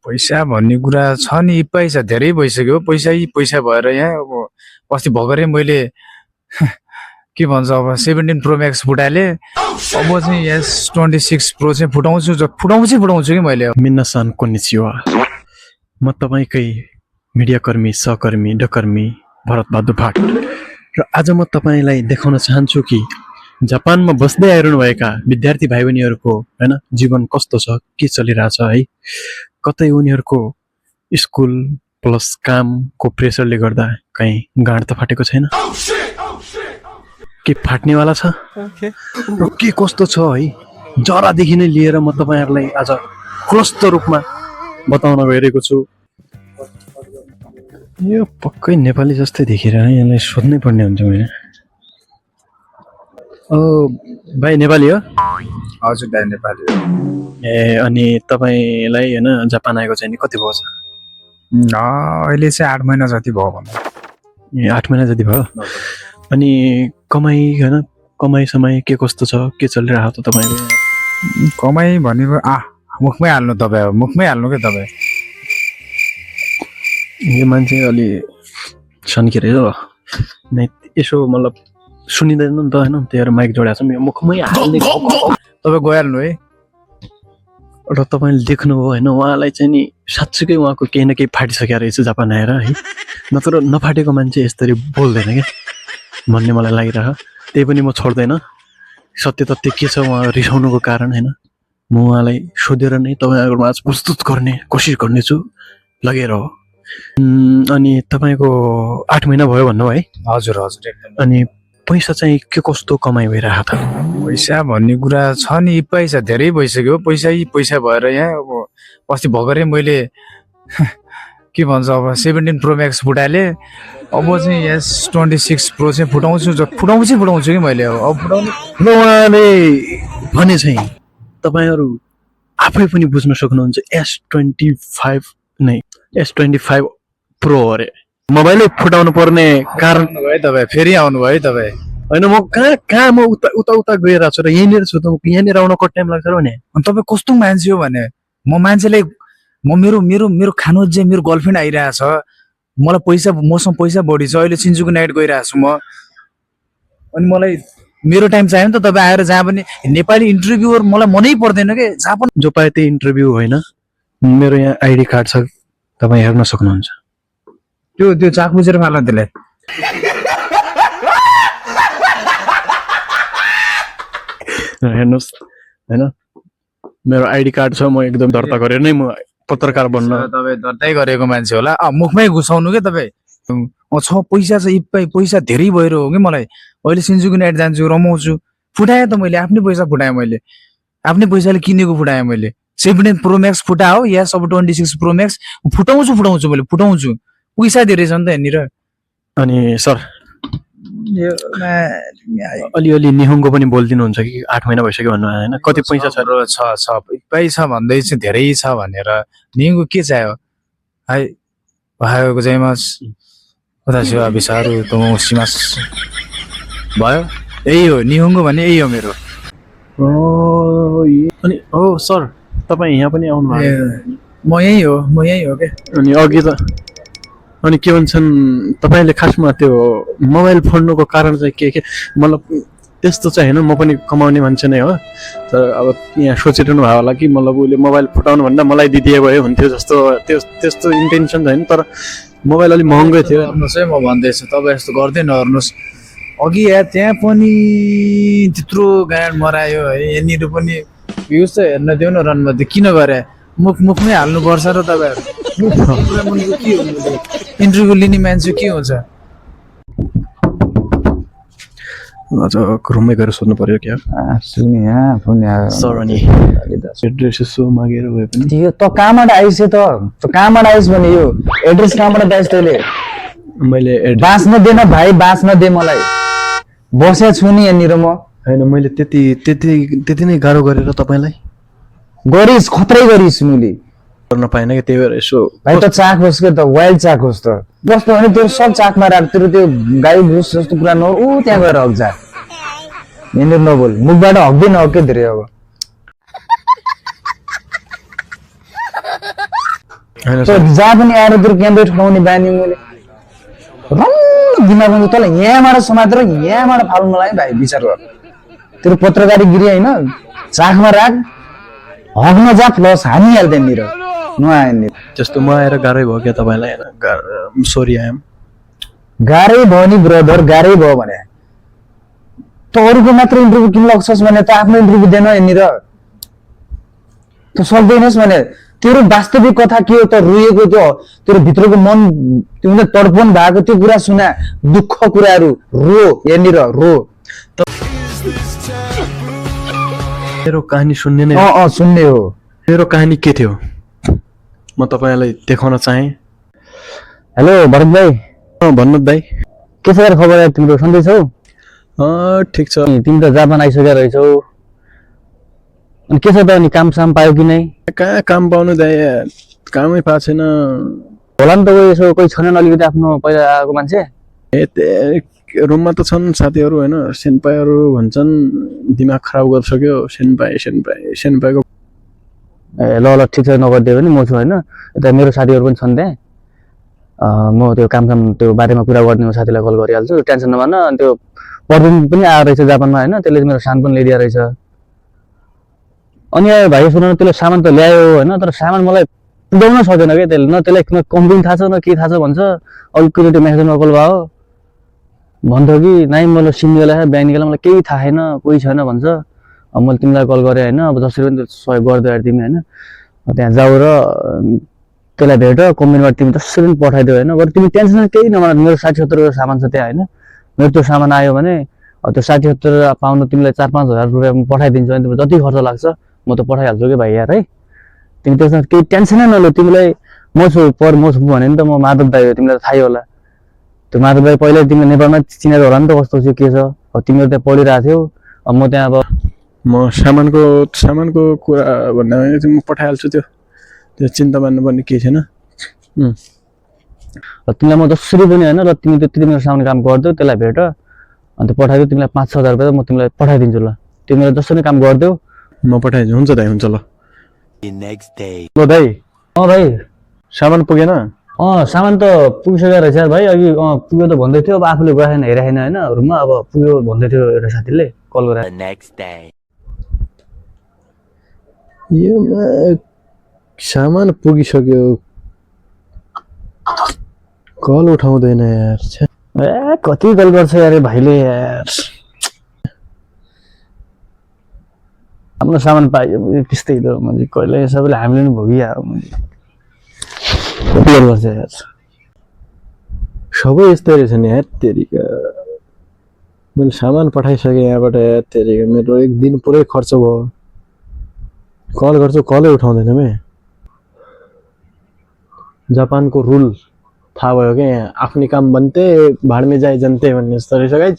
पैसा भन्ने कुरा छ नि पैसा धेरै भइसक्यो पैसा भएर यहाँ अब अस्ति भर्खरै मैले के भन्छ अब 17 प्रो म्याक्स फुटाले अब चाहिँ S26 प्रो चाहिँ फुटाउँछु कि मैले मिन्नासान कोन्निचिवा म तपाईकै मिडियाकर्मी सहकर्मी डकर्मी भरत बहादुर भाट र आज म तपाईलाई देखाउन चाहन्छु कि जापानमा बस्दै आइरहनु भएका विद्यार्थी भाइ बहिनीहरुको हैन जीवन कस्तो छ के चलिरहेछ है कतै उनीहरुको स्कुल प्लस कामको प्रेसरले गर्दा कहीं गाड त फाटेको छैन के फाट्नेवाला छ र के कस्तो छ है जरादेखि नै लिएर म तपाईहरुलाई आज क्लस्त रूपमा बताउन गइरहेको छु यो पक्कै नेपाली जस्तै देखिरहेको यसलाई सोध्नै पर्ने हुन्छ मैले भाइ नेपाली हो हजुर दाइ नेपाली हो ए अनि तपाईलाई हैन जापान आएको चाहिँ कति भयो छ अहिले चाहिँ 8 महिना जति भयो भन्नु ए 8 महिना जति भयो अनि कमाई हैन कमाई समय के कस्तो छ के चलिरहेको त तपाईको कमाई भनेको मुखमै हाल्नु तपाई मुखमै हाल्नु के तपाई यो मान्छे अलि सन्किरे हो नै यसो मतलब सुनिदैन नि त हैन त्यही माइक जोडेको छ म मुखमै हाल्ने तपाई गइहाल्नु है र तपाईले देख्नुभयो हैन उहाँलाई चाहिँ नि साच्चै उहाँको केही न केही फाटिसक्यो रहेछ जापान आएर है नत्र नफाटेको मान्छे यसरी बोल्दैन के भन्ने मलाई लागिरह त्यही पनि म छोड्दैन सत्य तथ्य के छ उहाँ रिसाउनुको कारण हैन म उहाँलाई सोधेर नै तपाईहरुमा आज प्रस्तुत गर्ने कोसिस गर्नेछु लगेर हो अनि तपाईको 8 महिना भयो भन्नु है हजुर हजुर एकदम अनि पैसा चाहिँ के कस्तो कमाइ भइरहेको छ पैसा भन्ने कुरा छ नि पैसा धेरै भइसक्यो पैसा भएर यहाँ अब अस्ति भर्खरै मैले के भन्छ अब 17 प्रो म्याक्स फुटाले अब चाहिँ S26 प्रो चाहिँ फुटाउँछु कि मैले अब फुटाउने उहाँले भने चाहिँ तपाईहरु आफै पनि बुझ्न सक्नुहुन्छ S25 नै S25 प्रो अरे मोबाइलै फुटाउनु पर्ने कारण भयो तपाई फेरि आउनु भयो तपाई हैन म कहाँ म उता गएर छु र यहीँनिर छु त यहाँनिर आउन कति टाइम लाग्छ र भने अनि तपाई कस्तो मान्छे हो भने म मान्छेलाई म मेरो खानु चाहिँ मेरो गर्लफ्रेन्ड आइरहेछ मलाई मसँग पैसा बढी छ अहिले सिन्जुकु नाइट गइरहेको छु म अनि मलाई मेरो टाइम चाहियो नि त तपाई आएर जहाँ पनि नेपाली इन्टरभ्युअर मलाई मनै पर्दैन के जहाँ पनि जो पाए त्यही इन्टरभ्यु होइन मेरो यहाँ आइडी कार्ड छ तपाई हेर्न सक्नुहुन्छ त्यो चाक बुझेर फाल्न त्यसलाई हेर्नुस् हैन मेरो आइडी कार्ड छ म एकदम दर्ता गरेर नै म पत्रकार बन्न तपाई दर्तै गरेको मान्छे होला मुखमै घुसाउनु के तपाई छ पैसा छ पैसा धेरै भएर हो कि मलाई अहिले सिन्जुकु नाइट जान्छु रमाउँछु फुटाए त मैले आफ्नै पैसा फुटाए मैले आफ्नै पैसाले किनेको फुटाए मैले 17 प्रो म्याक्स फुटा हो या सब 26 प्रो म्याक्स फुटाउँछु मैले पैसा धेरै छ नि त यहाँनिर अनि सर अलि निहुङ्गो पनि बोल्दिनुहुन्छ कि 8 महिना भइसक्यो भन्नु हैन कति पैसा छ पैसा भन्दै चाहिँ धेरै छ भनेर निहुङ्गो के चाहियो हाय ओहायो गोजाइमास वतासी वा बिसारु तोमो सिमास भयो यही हो निहुङ्गो भने यही हो मेरो अनि सर तपाई यहाँ पनि आउनु भयो म यही हो के अनि अघि त अनि के भन्छन् तपाईले खासमा त्यो मोबाइल फोड्नुको कारण चाहिँ के मतलब त्यस्तो चाहिँ हैन म पनि कमाउने मान्छे नै हो तर अब यहाँ सोचिरहनु भयो होला कि मतलब उले मोबाइल फुटाउनु भन्दा मलाई दिदिए भए हुन्थ्यो जस्तो त्यस्तो इन्टेन्सन छैन तर मोबाइल अलि महँगै थियो हेर्नुस् है म भन्दैछु तपाई यस्तो गर्दै नहर्नुस् अघि त्यहाँ पनि त्यत्रो गाड मरायो है यहाँनिर पनि भ्युज त हेर्न देऊ न रनमध्ये किन गरे मुखमै हाल्नु पर्छ र तपाईहरु के हुन्छ इन्टरभ्यु लिने मान्छे के हुन्छ अझ रुममै गएर सोध्नु पर्यो क्या सुनि यहाँ फोन आयो सर अनि एड्रेस यसो मागेर भए पनि त्यो त कहाँबाट आइस कहाँबाट आइस भने यो एड्रेस कहाँबाट दाइस तैले मैले बाँच्न देन भाइ बाँच्न दे मलाई बसे छु नि यहाँनिर म हैन मैले त्यति नै गाह्रो गरेर तपाईलाई गरिस खतरै गरिस मुली गर्न पाएन कि त्यही भएर यसो भाइ त चाक होस् के त वाइल्ड चाक होस् त जस्तो भने त्यो सब चाकमा राख त्यो गाई भुस जस्तो कुरा न ऊ त्यहाँ गएर हग्जा यहाँनिर नबोल मुखबाट हग्दैन के धेरै अब होइन तो सर जहाँ पनि आएर तिरो क्याम्पे ठुटाउने बानी मैले रन्न दिमागमा चाहिँ तँलाई यहाँबाट समातेर यहाँबाट फाल्नु मलाई भाइ विचार गर तेरो पत्रकारिगिरी होइन चाखमा राख हग्न जा प्लस हानिहाल्दै निर नआएन त्यस्तो म आएर गाह्रै भयो क्या तपाईँलाई होइन सरी आएम गाह्रै भयो नि ब्रदर गाह्रै भयो भने त अरूको मात्र इन्टरभ्यू किन लाग्छस् भने त आफ्नो इन्टरभ्यू दिएन यहाँनिर त सक्दैनस् भने तेरो वास्तविक कथा के हो त रोएको त्यो तेरो भित्रको मन तिमीले तडपन भएको त्यो कुरा सुना दुःख कुराहरू रो यहाँनिर रो मेरो कहानी सुन्ने नै सुन्ने हो मेरो कहानी के थियो म तपाईँलाई देखाउन चाहेँ हेलो भरत भाइ भन्नु दाइ के छ यार खबर तिम्रो सन्चै छौ ठिक छ तिमी त जापान आइसकेका रहेछौ अनि के छ त अनि काम साम पायो कि नै कहाँ काम पाउनु दाइ कामै पाएको छैन होला नि त कोही यसो कोही छैन अलिकति आफ्नो पहिला आएको मान्छे रुममा त छन् साथीहरू होइन सेन्पाईहरू भन्छन् दिमाग खराब गरिसक्यो सेन्पाईको ए ल ल ठिक छ नगरिदियो भने म छु होइन यता मेरो साथीहरू पनि छन् त्यहाँ म त्यो काम त्यो बारेमा कुरा गर्ने म साथीलाई कल गरिहाल्छु टेन्सन नमान अनि त्यो पर्फिम पनि आएको रहेछ जापानमा होइन त्यसले मेरो सामान पनि ल्याइदिएको रहेछ अनि भाइ सुन त्यसले सामान त ल्यायो होइन तर सामान मलाई पुर्याउन सक्दैन क्या त्यसले न त्यसलाई कम्प्लेन थाहा छ न के थाहा छ भन्छ अलिकति म्यासेजमा कल भयो भन्थ्यो कि नाइ मलाई सिङ्गेला बिहान निकाल्दा मलाई केही थाहा छैन कोही छैन भन्छ अब मैले तिमीलाई कल गरेँ होइन अब जसरी पनि सहयोग गरिदियो यार तिमी होइन त्यहाँ जाऊ र त्यसलाई भेट कम्पनीबाट तिमी जसरी पनि पठाइदियो होइन बरु तिमी टेन्सन केही नमान मेरो 60-70 सामान छ त्यहाँ होइन मेरो त्यो सामान आयो भने त्यो 60-70 पाउनु तिमीलाई 4-5 हजार रुपियाँ पठाइदिन्छु भने तिमीलाई जति खर्च लाग्छ म त पठाइहाल्छु कि भाइ यार है तिमी त्यसमा केही टेन्सनै नलो तिमीलाई म छु भने नि त म माधव दाइ हो तिमीलाई थाहै होला त्यो माधव दाइ पहिल्यै तिमीले नेपालमा चिनेर होला नि त कस्तो चाहिँ के छ अब तिमीहरू त्यहाँ पढिरहेको थियौ अब म त्यहाँ अब म सामानको कुरा भन्दा म पठाइहाल्छु त्यो चिन्ता मान्नुपर्ने केही छैन र तिमीलाई म जसरी पनि होइन र तिमी त्यति मेरो सामान काम गरिदेऊ त्यसलाई भेट अन्त पठाइदियो तिमीलाई 5-6 हजार रुपियाँ म तिमीलाई पठाइदिन्छु ल तिमीले जसरी काम गरिदेऊ म पठाइदिन्छु हुन्छ दाइ हुन्छ ल ल दाइ भाइ सामान पुगेन सामान त पुगिसकेको रहेछ भाइ अघि पुग्यो त भन्दै थियो अब आफूले गएको छैन हेरेको छैन होइन रुममा अब पुग्यो भन्दै थियो एउटा साथीले कल गरेर यो सामान पुगिसक्यो कल उठाउँदैन यार ए कति कल गर्छ यार भाइले यार आफ्नो सामान पाइयो त्यस्तै त मैले कहिले सबैले हामीले पनि भोगिहाल्यो मैले कति कल गर्छ यार सबै यस्तै रहेछ नि यार तेरिका मैले सामान पठाइसकेँ यहाँबाट यार तेरिका मेरो एक दिन पुरै खर्च भयो कल गर्छु कलै उठाउँदैन मे जापानको रुल थाहा भयो क्या आफ्नै काम बनते भाड में जाए जनते भन्ने जस्तो रहेछ गाइज